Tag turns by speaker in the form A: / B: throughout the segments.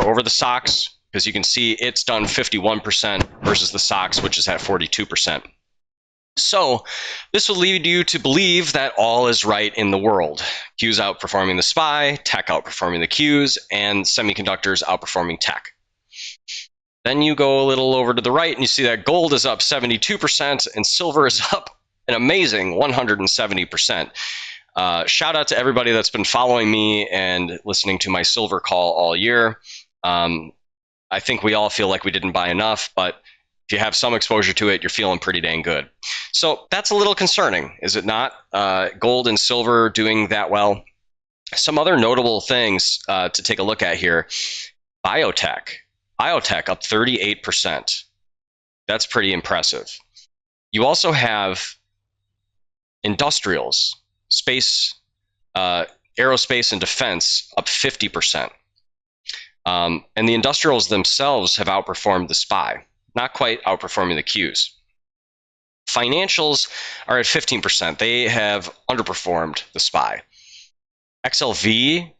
A: silver over the SOXX, because you can see it's done 51% versus the SOXX, which is at 42%. So this will lead you to believe that all is right in the world. Qs outperforming the SPY, tech outperforming the Qs, and semiconductors outperforming tech. Then you go a little over to the right and you see that gold is up 72% and silver is up an amazing 170%. Shout out to everybody that's been following me and listening to my silver call all year. I think we all feel like we didn't buy enough, but if you have some exposure to it, you're feeling pretty dang good. So that's a little concerning, is it not? Gold and silver doing that well. Some other notable things to take a look at here. Biotech up 38%. That's pretty impressive. You also have industrials, space, aerospace and defense up 50%. And the industrials themselves have outperformed the SPY. Not quite outperforming the Qs. Financials are at 15%. They have underperformed the SPY. XLV,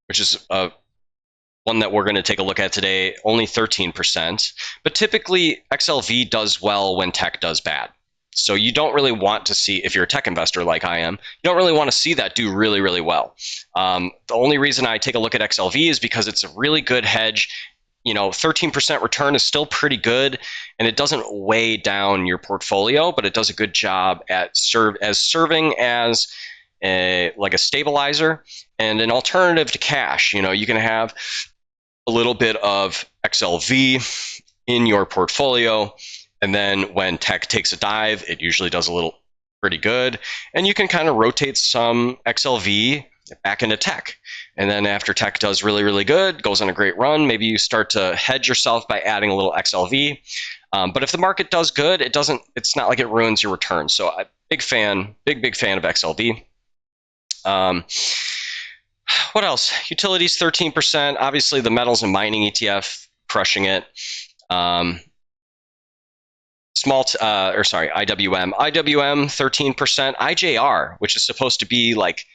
A: which is one that we're going to take a look at today, only 13%. But typically, XLV does well when tech does bad. So you don't really want to see, if you're a tech investor like I am, you don't really want to see that do really, really well. The only reason I take a look at XLV is because it's a really good hedge. 13% return is still pretty good, and it doesn't weigh down your portfolio, but it does a good job at serving as a stabilizer and an alternative to cash. You can have a little bit of XLV in your portfolio, and then when tech takes a dive, it usually does a little pretty good, and you can kind of rotate some XLV back into tech. And then after tech does really, really good, goes on a great run, maybe you start to hedge yourself by adding a little XLV. But if the market does good, it's not like it ruins your return. So I'm big fan of XLV. What else? Utilities, 13%. Obviously, the metals and mining ETF crushing it. IWM. IWM, 13%. IJR, which is supposed to be like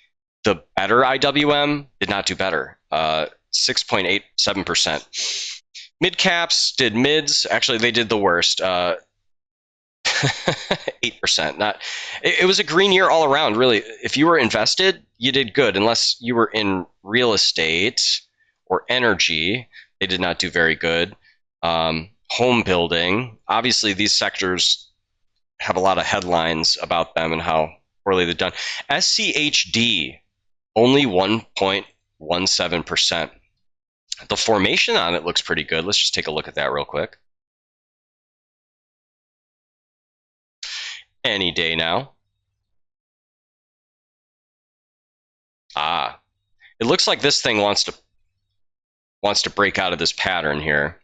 A: the better IWM, did not do better. 6.87%. Mid caps did mids. Actually, they did the worst. 8%. It was a green year all around, really. If you were invested, you did good, unless you were in real estate or energy. They did not do very good. Home building. Obviously, these sectors have a lot of headlines about them and how poorly they've done. SCHD. Only 1.17%. The formation on it looks pretty good. Let's just take a look at that real quick. Any day now. It looks like this thing wants to break out of this pattern here.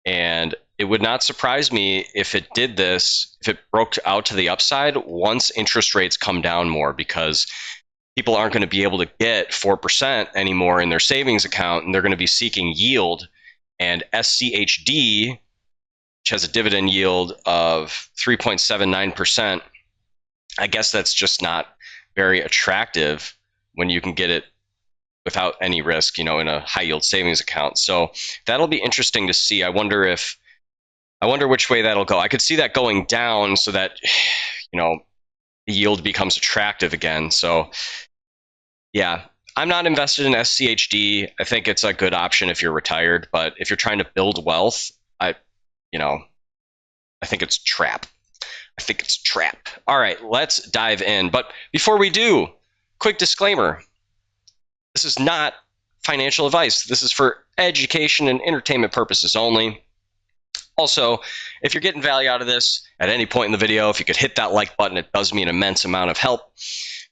A: And it would not surprise me if it did this, if it broke out to the upside once interest rates come down more, because people aren't going to be able to get 4% anymore in their savings account, and they're going to be seeking yield. And SCHD, which has a dividend yield of 3.79%, I guess that's just not very attractive when you can get it without any risk, in a high yield savings account. So that'll be interesting to see. I wonder which way that'll go. I could see that going down so that, the yield becomes attractive again. So yeah, I'm not invested in SCHD. I think it's a good option if you're retired, but if you're trying to build wealth, I think it's trap. All right, let's dive in. But before we do, quick disclaimer. This is not financial advice. This is for education and entertainment purposes only. Also, if you're getting value out of this at any point in the video, if you could hit that like button, it does me an immense amount of help.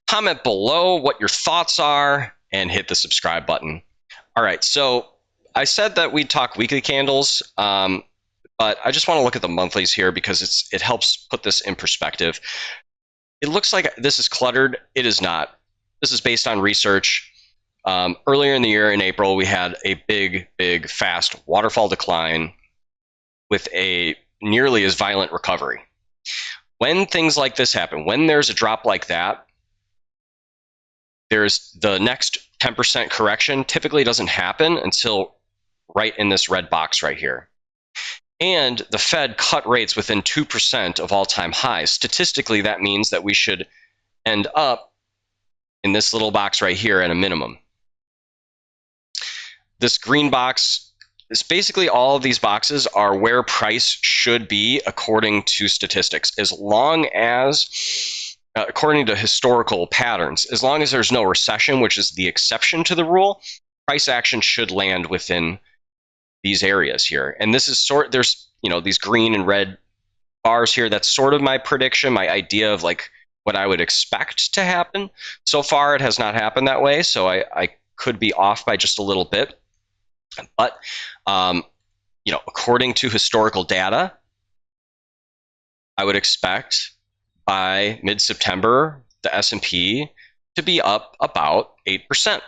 A: Comment below what your thoughts are and hit the subscribe button. All right, so I said that we'd talk weekly candles, but I just want to look at the monthlies here because it helps put this in perspective. It looks like this is cluttered. It is not. This is based on research. Earlier in the year, in April, we had a big, fast waterfall decline with a nearly as violent recovery. When things like this happen, when there's a drop like that, there's the next 10% correction typically doesn't happen until right in this red box right here. And the Fed cut rates within 2% of all-time highs. Statistically, that means that we should end up in this little box right here at a minimum. This green box is basically all of these boxes are where price should be according to statistics, as long as, according to historical patterns, as long as there's no recession, which is the exception to the rule, price action should land within these areas here. And this is there's, these green and red bars here. That's sort of my prediction, my idea of like what I would expect to happen. So far, it has not happened that way. So I could be off by just a little bit. But, according to historical data, I would expect by mid-September, the S&P to be up about 8%.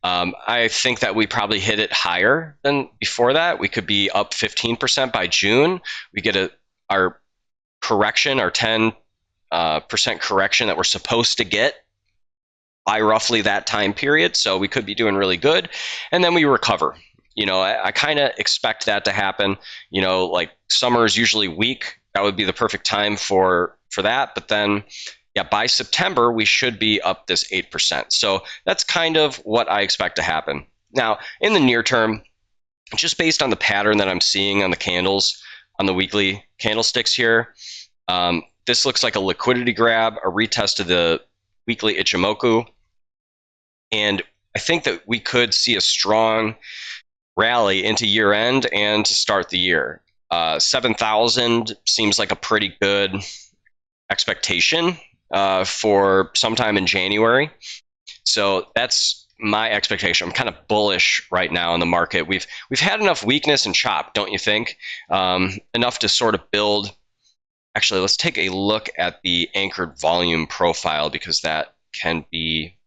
A: I think that we probably hit it higher than before that. We could be up 15% by June. We get our correction, our 10% correction that we're supposed to get by roughly that time period. So we could be doing really good. And then we recover. I kind of expect that to happen. Like summer is usually weak. That would be the perfect time for that. But then, by September, we should be up this 8%. So that's kind of what I expect to happen. Now, in the near term, just based on the pattern that I'm seeing on the candles, on the weekly candlesticks here, this looks like a liquidity grab, a retest of the weekly Ichimoku. And I think that we could see a strong rally into year end and to start the year. 7,000 seems like a pretty good expectation for sometime in January. So that's my expectation. I'm kind of bullish right now in the market. We've had enough weakness and chop, don't you think? Enough to sort of build. Actually, let's take a look at the anchored volume profile, because that can be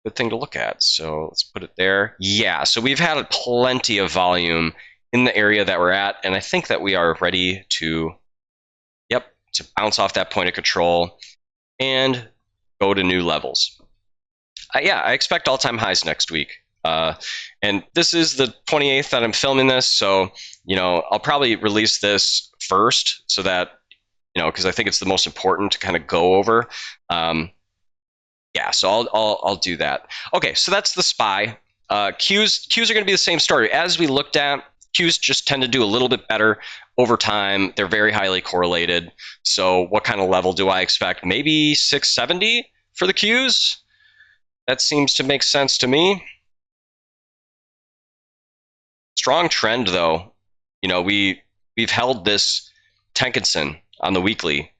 A: a good thing to look at. So let's put it there. Yeah, so we've had plenty of volume in the area that we're at, and I think that we are ready to bounce off that point of control and go to new levels. I expect all-time highs next week. And this is the 28th that I'm filming this, so I'll probably release this first so that because I think it's the most important to kind of go over. So I'll do that. Okay, so that's the SPY. Qs are going to be the same story as we looked at. Qs just tend to do a little bit better over time. They're very highly correlated. So what kind of level do I expect? Maybe 670 for the Qs? That seems to make sense to me. Strong trend, though. We've held this Tenkan-sen on the weekly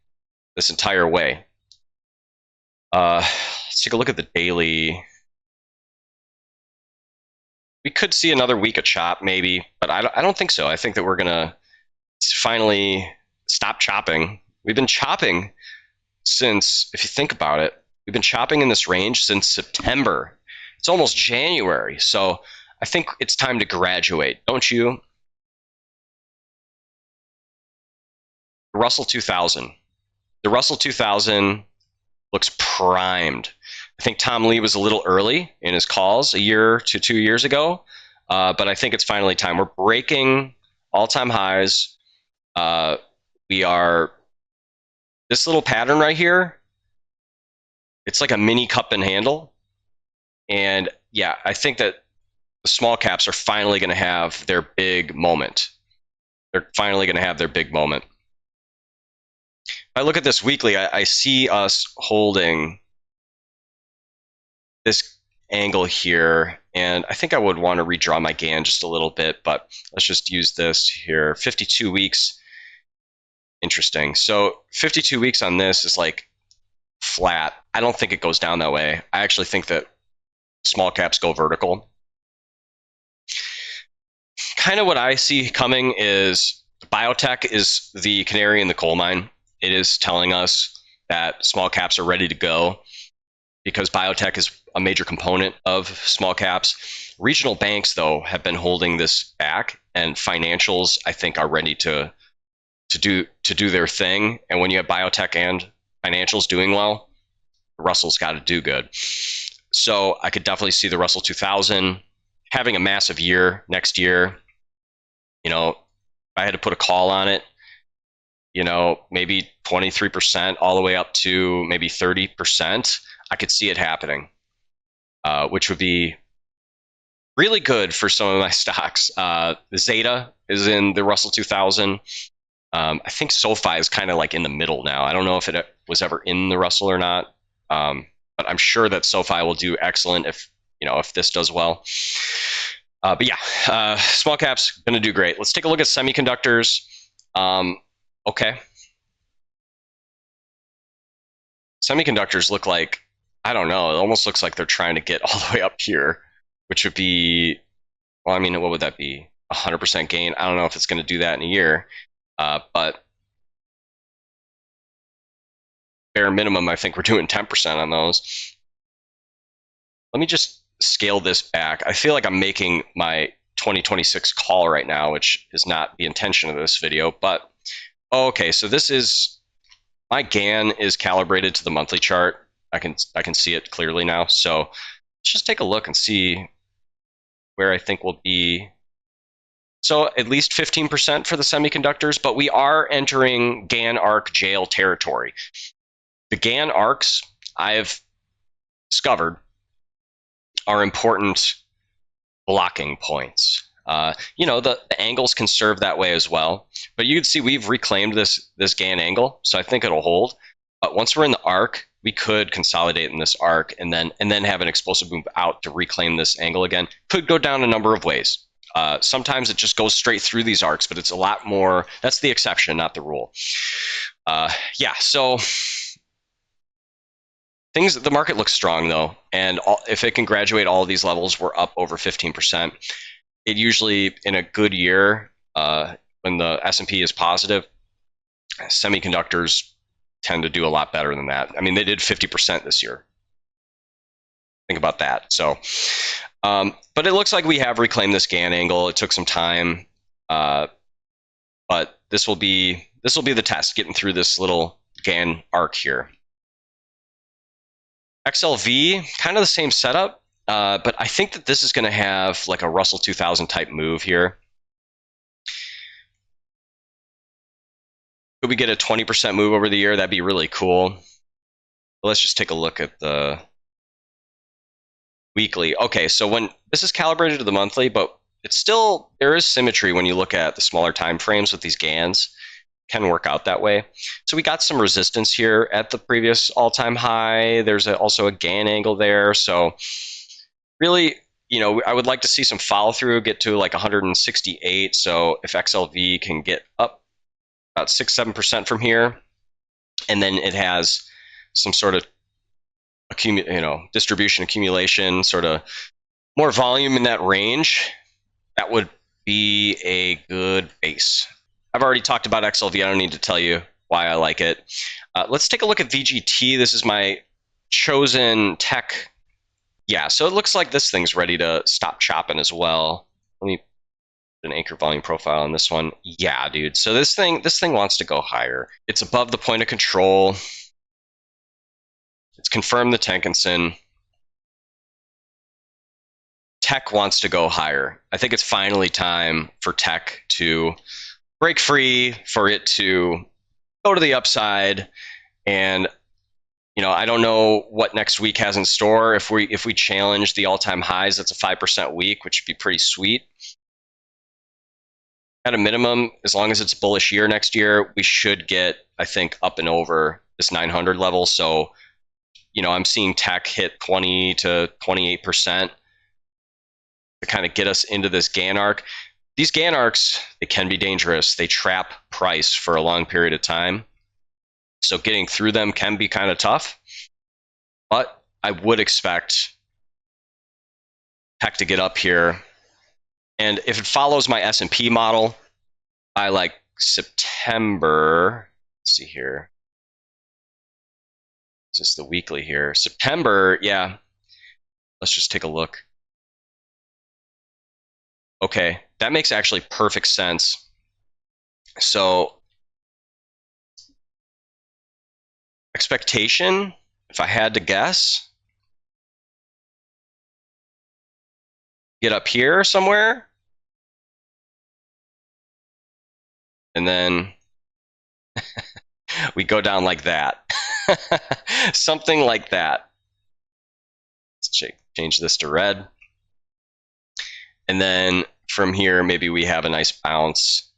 A: this entire way. Let's take a look at the daily. We could see another week of chop, maybe, but I don't think so. I think that we're going to finally stop chopping. We've been chopping since, if you think about it, we've been chopping in this range since September. It's almost January. So I think it's time to graduate, don't you? Russell 2000. The Russell 2000 looks primed. I think Tom Lee was a little early in his calls a year to 2 years ago, but I think it's finally time. We're breaking all-time highs. We are, this little pattern right here, it's like a mini cup and handle. And I think that the small caps are finally going to have their big moment. They're finally going to have their big moment. If I look at this weekly, I see us holding this angle here, and I think I would want to redraw my Gann just a little bit, but let's just use this here. 52 weeks. Interesting. So 52 weeks on this is like flat. I don't think it goes down that way. I actually think that small caps go vertical. Kind of what I see coming is biotech is the canary in the coal mine. It is telling us that small caps are ready to go because biotech is a major component of small caps. Regional banks, though, have been holding this back, and financials, I think, are ready to do their thing. And when you have biotech and financials doing well, Russell's got to do good. So I could definitely see the Russell 2000 having a massive year next year, you know, if I had to put a call on it, you know, maybe 23% all the way up to maybe 30%, I could see it happening, which would be really good for some of my stocks. Zeta is in the Russell 2000. I think SoFi is kind of like in the middle now. I don't know if it was ever in the Russell or not, but I'm sure that SoFi will do excellent if if this does well. But yeah, small caps going to do great. Let's take a look at semiconductors. Okay, semiconductors look like, I don't know. It almost looks like they're trying to get all the way up here, which would be, well, I mean, what would that be? 100% gain. I don't know if it's going to do that in a year, but bare minimum, I think we're doing 10% on those. Let me just scale this back. I feel like I'm making my 2026 call right now, which is not the intention of this video, but okay, so this is, my GAN is calibrated to the monthly chart. I can see it clearly now. So let's just take a look and see where I think we'll be. So at least 15% for the semiconductors, but we are entering GAN arc jail territory. The GAN arcs, I've discovered, are important blocking points. The angles can serve that way as well, but you can see we've reclaimed this GAN angle, so I think it'll hold. But once we're in the arc, we could consolidate in this arc and then have an explosive move out to reclaim this angle again. Could go down a number of ways. Sometimes it just goes straight through these arcs, but it's a lot more. That's the exception, not the rule. Yeah, so the market looks strong though, and if it can graduate all of these levels, we're up over 15%. It usually, in a good year, when the S&P is positive, semiconductors tend to do a lot better than that. I mean, they did 50% this year. Think about that. So, but it looks like we have reclaimed this GAN angle. It took some time, but this will be the test, getting through this little GAN arc here. XLV, kind of the same setup, but I think that this is going to have like a Russell 2000 type move here. Could we get a 20% move over the year? That'd be really cool. But let's just take a look at the weekly. Okay, so when this is calibrated to the monthly, but it's still, there is symmetry when you look at the smaller time frames with these GANs. Can work out that way. So we got some resistance here at the previous all-time high. There's also a GAN angle there. So really, I would like to see some follow through, get to like 168. So if XLV can get up about 6-7% from here, and then it has some sort of distribution accumulation, sort of more volume in that range, that would be a good base. I've already talked about XLV. I don't need to tell you why I like it. Let's take a look at VGT. This is my chosen tech. Yeah, so it looks like this thing's ready to stop chopping as well. Let me put an anchor volume profile on this one. Yeah, dude. So this thing wants to go higher. It's above the point of control. It's confirmed the Tenkinson. Tech wants to go higher. I think it's finally time for tech to break free, for it to go to the upside. And I don't know what next week has in store. If we challenge the all-time highs, that's a 5% week, which would be pretty sweet. At a minimum, as long as it's a bullish year next year, we should get, I think, up and over this 900 level. So, I'm seeing tech hit 20 to 28% to kind of get us into this GAN arc. These GAN arcs, they can be dangerous. They trap price for a long period of time. So getting through them can be kind of tough. But I would expect tech to get up here. And if it follows my S&P model, by like September, let's see here. This is the weekly here. September, yeah. Let's just take a look. Okay, that makes actually perfect sense. So expectation, if I had to guess, get up here somewhere, and then we go down like that. Something like that. Let's change this to red. And then from here, maybe we have a nice bounce.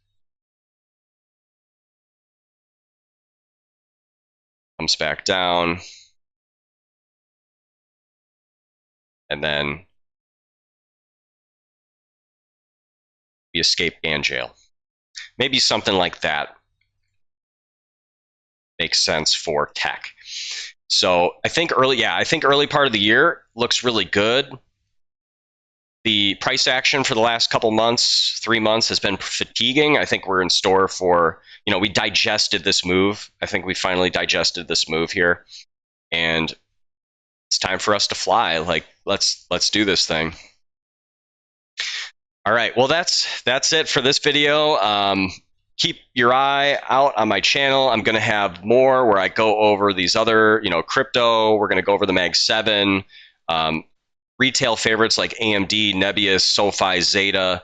A: Comes back down. And then we escape and jail. Maybe something like that makes sense for tech. So I think early part of the year looks really good. The price action for the last couple months, 3 months, has been fatiguing. I think we're in store for, we digested this move. I think we finally digested this move here, and it's time for us to fly. Like, let's do this thing. All right, well, that's it for this video. Keep your eye out on my channel. I'm going to have more where I go over these other, crypto. We're going to go over the Mag 7, retail favorites like AMD, Nebius, SoFi, Zeta.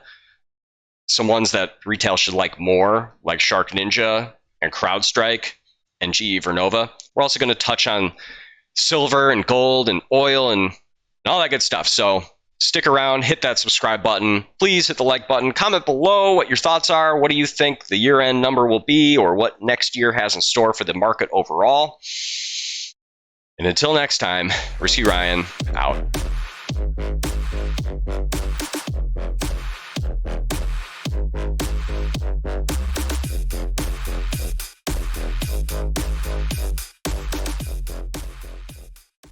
A: Some ones that retail should like more, like Shark Ninja and CrowdStrike and GE Vernova. We're also going to touch on silver and gold and oil and all that good stuff. So stick around, hit that subscribe button. Please hit the like button. Comment below what your thoughts are. What do you think the year-end number will be, or what next year has in store for the market overall? And until next time, Risky Ryan, out.